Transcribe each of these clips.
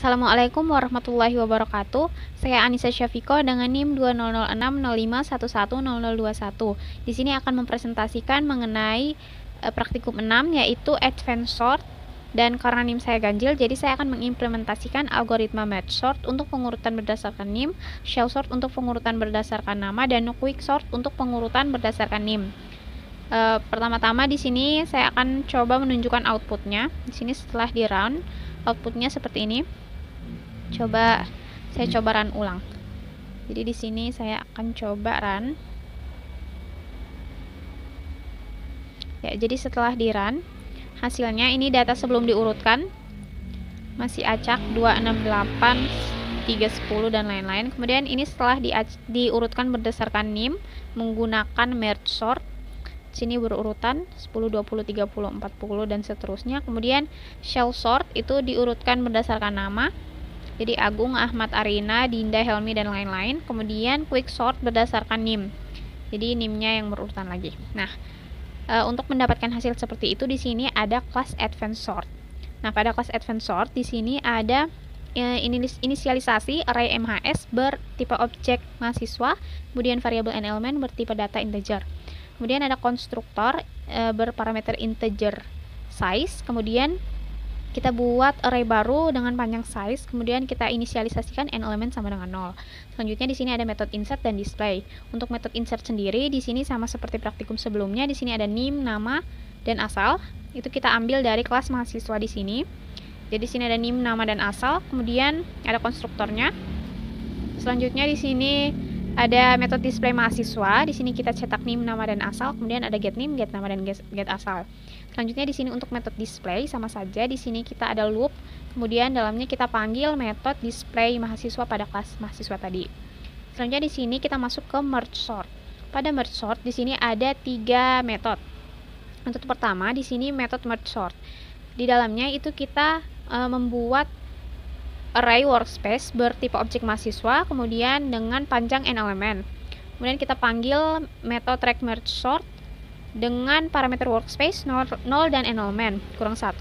Assalamualaikum warahmatullahi wabarakatuh. Saya Anissa Syafiko dengan NIM 200605110021. Di sini akan mempresentasikan mengenai praktikum 6 yaitu Advanced Sort, dan karena NIM saya ganjil, jadi saya akan mengimplementasikan algoritma Merge Sort untuk pengurutan berdasarkan NIM, Shell Sort untuk pengurutan berdasarkan nama, dan Quick Sort untuk pengurutan berdasarkan NIM. Pertama-tama di sini saya akan coba menunjukkan outputnya. Di sini setelah di run, outputnya seperti ini. Saya coba run ulang. Jadi di sini saya akan coba run. Ya, jadi setelah di run, hasilnya ini data sebelum diurutkan masih acak 268, 310 dan lain-lain. Kemudian ini setelah diurutkan berdasarkan NIM menggunakan Merge Sort. Sini berurutan 10, 20, 30, 40 dan seterusnya. Kemudian Shell Sort itu diurutkan berdasarkan nama. Jadi Agung, Ahmad, Arina, Dinda, Helmi dan lain-lain. Kemudian Quick Sort berdasarkan NIM. Jadi NIM-nya yang berurutan lagi. Nah, untuk mendapatkan hasil seperti itu di sini ada kelas Advanced Sort. Nah, pada kelas Advanced Sort di sini ada inisialisasi array MHS bertipe objek mahasiswa, kemudian variabel and element bertipe data integer. Kemudian ada konstruktor berparameter integer size, kemudian kita buat array baru dengan panjang size, kemudian kita inisialisasikan n element sama dengan 0. Selanjutnya di sini ada metode insert dan display. Untuk metode insert sendiri di sini sama seperti praktikum sebelumnya, di sini ada NIM, nama, dan asal. Itu kita ambil dari kelas mahasiswa di sini. Jadi di sini ada NIM, nama, dan asal, kemudian ada konstruktornya. Selanjutnya di sini ada metode display mahasiswa. Di sini kita cetak NIM, nama, dan asal. Kemudian ada get NIM, get nama, dan get asal. Selanjutnya di sini untuk metode display sama saja. Di sini kita ada loop. Kemudian dalamnya kita panggil metode display mahasiswa pada kelas mahasiswa tadi. Selanjutnya di sini kita masuk ke merge sort. Pada merge sort di sini ada 3 metode. Untuk pertama di sini metode merge sort. Di dalamnya itu kita membuat array workspace bertipe objek mahasiswa, kemudian dengan panjang n element. Kemudian kita panggil metode track merge sort dengan parameter workspace 0 dan n element kurang 1.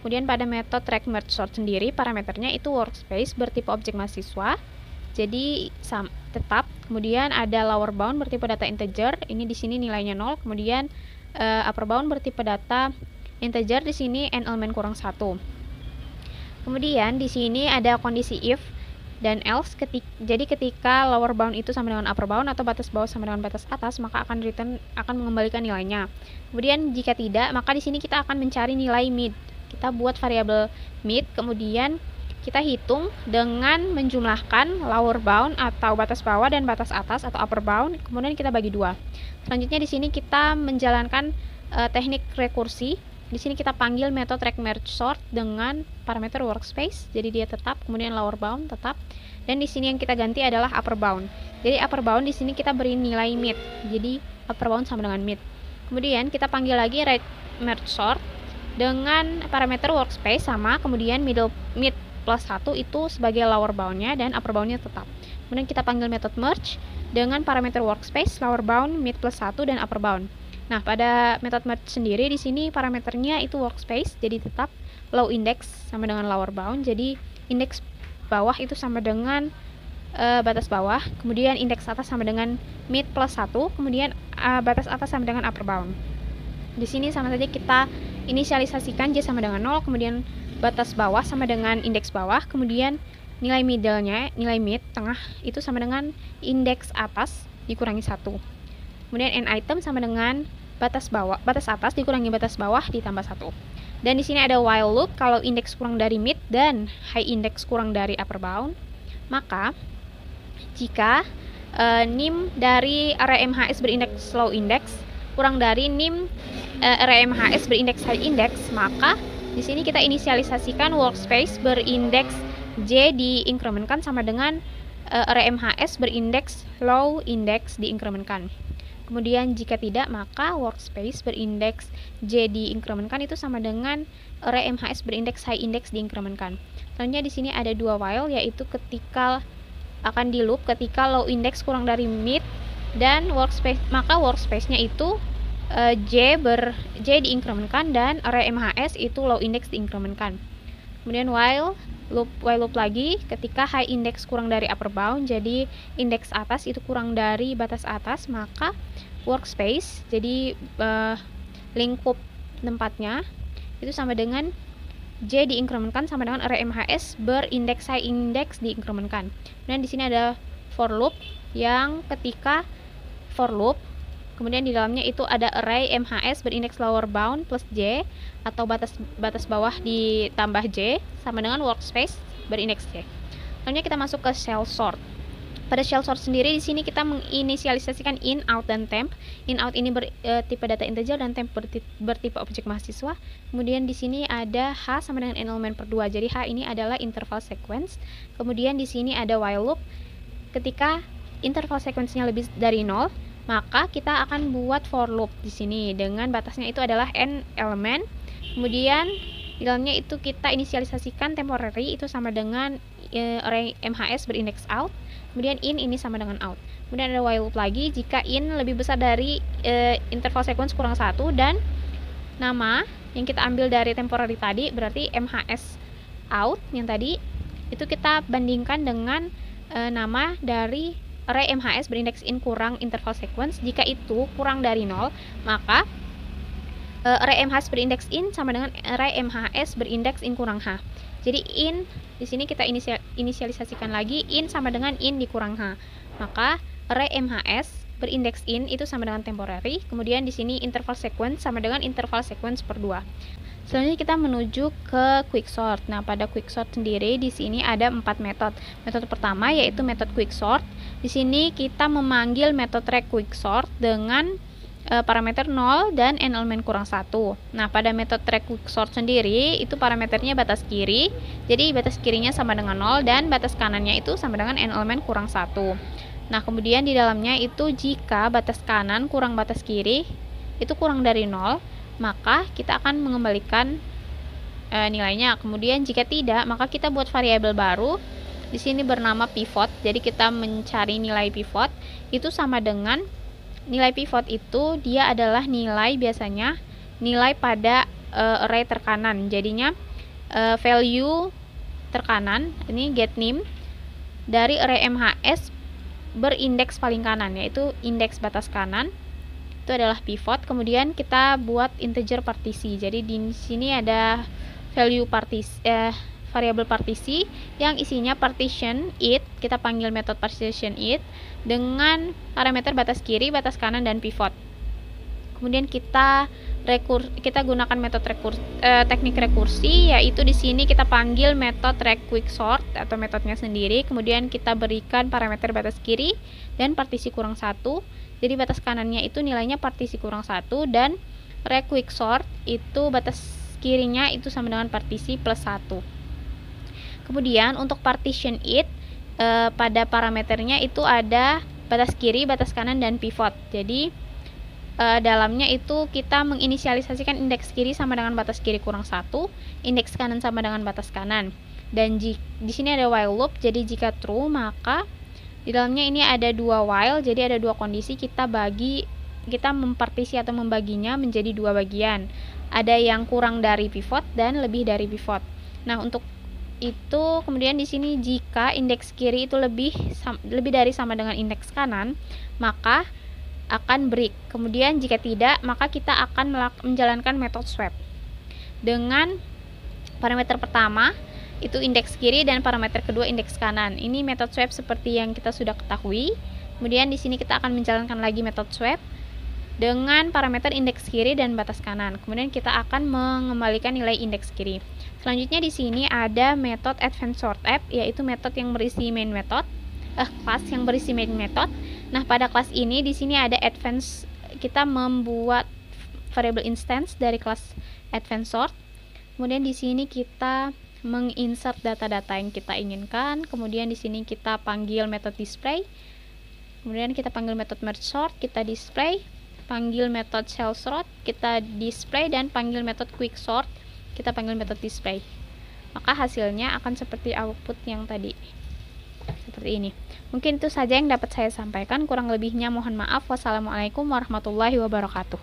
Kemudian pada metode track merge sort sendiri parameternya itu workspace bertipe objek mahasiswa, jadi tetap. Kemudian ada lower bound bertipe data integer, ini di sini nilainya 0. Kemudian upper bound bertipe data integer, di sini n element kurang 1. Kemudian di sini ada kondisi if dan else. Jadi ketika lower bound itu sama dengan upper bound atau batas bawah sama dengan batas atas, maka akan mengembalikan nilainya. Kemudian jika tidak, maka di sini kita akan mencari nilai mid. Kita buat variabel mid, kemudian kita hitung dengan menjumlahkan lower bound atau batas bawah dan batas atas atau upper bound, kemudian kita bagi 2. Selanjutnya di sini kita menjalankan teknik rekursi. Di sini kita panggil metode track merge sort dengan parameter workspace, jadi dia tetap, kemudian lower bound tetap, dan di sini yang kita ganti adalah upper bound. Jadi upper bound di sini kita beri nilai mid, jadi upper bound sama dengan mid. Kemudian kita panggil lagi right merge sort dengan parameter workspace sama, kemudian mid plus 1 itu sebagai lower boundnya dan upper boundnya tetap. Kemudian kita panggil metode merge dengan parameter workspace, lower bound, mid plus 1 dan upper bound. Nah, pada metode merge sendiri di sini parameternya itu workspace, jadi tetap, low index sama dengan lower bound, jadi indeks bawah itu sama dengan batas bawah, kemudian indeks atas sama dengan mid plus 1, kemudian batas atas sama dengan upper bound. Di sini sama saja kita inisialisasikan J sama dengan 0, kemudian batas bawah sama dengan indeks bawah, kemudian nilai middle-nya, nilai mid tengah itu sama dengan indeks atas dikurangi 1. Kemudian n item sama dengan batas atas dikurangi batas bawah ditambah 1. Dan di sini ada while loop. Kalau indeks kurang dari mid dan high index kurang dari upper bound, maka jika NIM dari array MHS berindeks low index kurang dari NIM array MHS berindeks high index, maka di sini kita inisialisasikan workspace berindeks J diinkrementkan sama dengan array MHS berindeks low index diinkrementkan. Kemudian jika tidak, maka workspace berindeks J diinkrementkan itu sama dengan array MHS berindeks high index diinkrementkan. Selanjutnya di sini ada 2 while, yaitu ketika akan di loop ketika low index kurang dari mid dan workspace, maka workspace-nya itu J diinkrementkan dan array MHS itu low index diinkrementkan. Kemudian while while loop lagi ketika high index kurang dari upper bound, jadi indeks atas itu kurang dari batas atas, maka workspace, jadi lingkup tempatnya itu sama dengan J diinkrementkan sama dengan array MHS berindeks high index diinkrementkan. Dan di sini ada for loop yang ketika for loop kemudian di dalamnya itu ada array MHS berindeks lower bound plus J atau batas bawah ditambah J sama dengan workspace berindeks J. Selanjutnya kita masuk ke shell sort. Pada shell sort sendiri di sini kita menginisialisasikan in, out, dan temp. In, out ini bertipe data integer dan temp bertipe objek mahasiswa. Kemudian di sini ada H sama dengan n elemen per 2. Jadi H ini adalah interval sequence. Kemudian di sini ada while loop. Ketika interval sequence-nya lebih dari 0, maka kita akan buat for loop di sini dengan batasnya itu adalah n elemen. Kemudian di dalamnya itu kita inisialisasikan temporary itu sama dengan array MHS berindeks out. Kemudian in ini sama dengan out. Kemudian ada while loop lagi jika in lebih besar dari interval sequence kurang 1 dan nama yang kita ambil dari temporary tadi berarti MHS out yang tadi itu kita bandingkan dengan nama dari array MHS berindeks in kurang interval sequence. Jika itu kurang dari 0, maka array MHS berindeks in sama dengan array MHS berindeks in kurang H. Jadi in di sini kita inisialisasikan lagi in sama dengan in dikurang H. Maka array MHS berindeks in itu sama dengan temporary. Kemudian di sini interval sequence sama dengan interval sequence per 2. Selanjutnya kita menuju ke quicksort. Nah, pada quicksort sendiri di sini ada 4 metode. Metode pertama yaitu metode quicksort. Di sini kita memanggil metode requicksort dengan parameter 0 dan n elemen kurang 1. Nah, pada metode requicksort sendiri itu parameternya batas kiri. Jadi batas kirinya sama dengan 0 dan batas kanannya itu sama dengan n elemen kurang 1. Nah, kemudian di dalamnya itu jika batas kanan kurang batas kiri itu kurang dari 0, maka kita akan mengembalikan nilainya. Kemudian jika tidak, maka kita buat variabel baru. Di sini bernama pivot. Jadi kita mencari nilai pivot itu sama dengan nilai pivot itu dia adalah nilai biasanya nilai pada array terkanan. Jadinya value terkanan ini get name dari array MHS berindeks paling kanan yaitu indeks batas kanan. Itu adalah pivot. Kemudian kita buat integer partisi. Jadi di sini ada value variabel partisi yang isinya partition it. Kita panggil metode partition it dengan parameter batas kiri, batas kanan, dan pivot. Kemudian kita gunakan metode teknik rekursi, yaitu di sini kita panggil metode requicksort atau metodenya sendiri. Kemudian kita berikan parameter batas kiri dan partisi kurang 1. Jadi batas kanannya itu nilainya partisi kurang 1 dan requicksort itu batas kirinya itu sama dengan partisi plus 1. Kemudian untuk partition it pada parameternya itu ada batas kiri, batas kanan, dan pivot. Jadi dalamnya itu kita menginisialisasikan indeks kiri sama dengan batas kiri kurang 1, indeks kanan sama dengan batas kanan. Dan di sini ada while loop. Jadi jika true maka di dalamnya ini ada 2 while. Jadi ada 2 kondisi, kita mempartisi atau membaginya menjadi 2 bagian. Ada yang kurang dari pivot dan lebih dari pivot. Nah, untuk itu kemudian di sini jika indeks kiri itu lebih dari sama dengan indeks kanan, maka akan break. Kemudian jika tidak, maka kita akan menjalankan metode swap. Dengan parameter pertama itu indeks kiri dan parameter kedua indeks kanan. Ini metode swap seperti yang kita sudah ketahui. Kemudian di sini kita akan menjalankan lagi metode swap dengan parameter indeks kiri dan batas kanan. Kemudian kita akan mengembalikan nilai indeks kiri. Selanjutnya di sini ada metode advanced sort app, yaitu metode yang berisi main method, kelas yang berisi main method. Nah, pada kelas ini di sini ada advanced, kita membuat variable instance dari kelas advanced sort. Kemudian di sini kita menginsert data-data yang kita inginkan. Kemudian di sini kita panggil metode display. Kemudian kita panggil metode merge sort, kita display. Panggil metode shell sort, kita display, dan panggil metode quick sort, kita panggil metode display. Maka hasilnya akan seperti output yang tadi. Seperti ini. Mungkin itu saja yang dapat saya sampaikan. Kurang lebihnya mohon maaf. Wassalamualaikum warahmatullahi wabarakatuh.